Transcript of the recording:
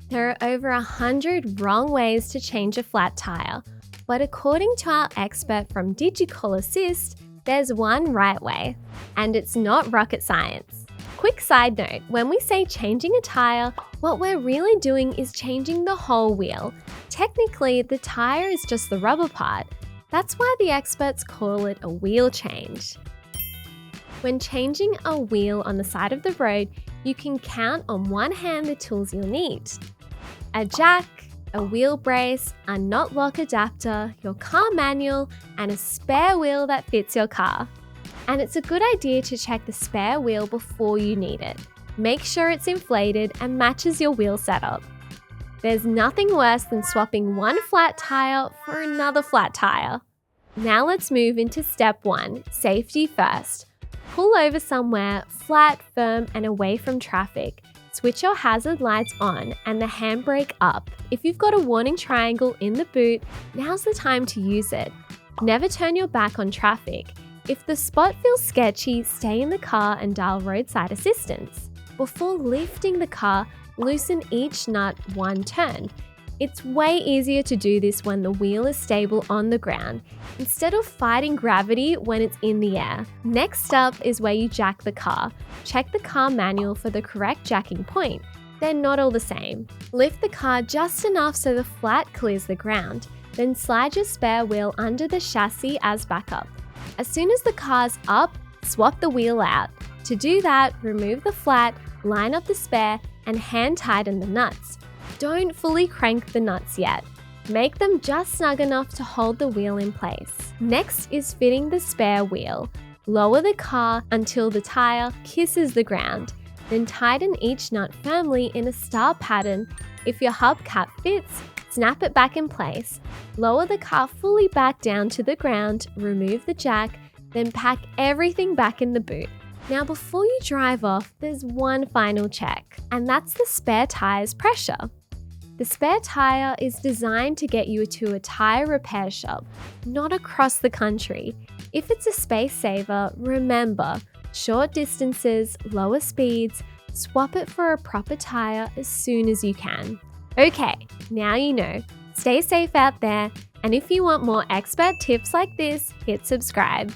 There are over 100 wrong ways to change a flat tire, but according to our expert from Digicall Assist, there's one right way, and it's not rocket science. Quick side note, when we say changing a tire, what we're really doing is changing the whole wheel. Technically, the tire is just the rubber part. That's why the experts call it a wheel change. When changing a wheel on the side of the road, you can count on one hand the tools you'll need. A jack, a wheel brace, a knot lock adapter, your car manual, and a spare wheel that fits your car. And it's a good idea to check the spare wheel before you need it. Make sure it's inflated and matches your wheel setup. There's nothing worse than swapping one flat tire for another flat tire. Now let's move into step 1, safety first. Pull over somewhere flat, firm, and away from traffic. Switch your hazard lights on and the handbrake up. If you've got a warning triangle in the boot, now's the time to use it. Never turn your back on traffic. If the spot feels sketchy, stay in the car and dial roadside assistance. Before lifting the car, loosen each nut one turn. It's way easier to do this when the wheel is stable on the ground, instead of fighting gravity when it's in the air. Next up is where you jack the car. Check the car manual for the correct jacking point. They're not all the same. Lift the car just enough so the flat clears the ground. Then slide your spare wheel under the chassis as backup. As soon as the car's up, swap the wheel out. To do that, remove the flat, line up the spare, and hand tighten the nuts. Don't fully crank the nuts yet. Make them just snug enough to hold the wheel in place. Next is fitting the spare wheel. Lower the car until the tire kisses the ground. Then tighten each nut firmly in a star pattern. If your hubcap fits, snap it back in place. Lower the car fully back down to the ground, remove the jack, then pack everything back in the boot. Now before you drive off, there's one final check, and that's the spare tire's pressure. The spare tire is designed to get you to a tire repair shop, not across the country. If it's a space saver, remember, short distances, lower speeds, swap it for a proper tire as soon as you can. Okay, now you know. Stay safe out there, and if you want more expert tips like this, hit subscribe.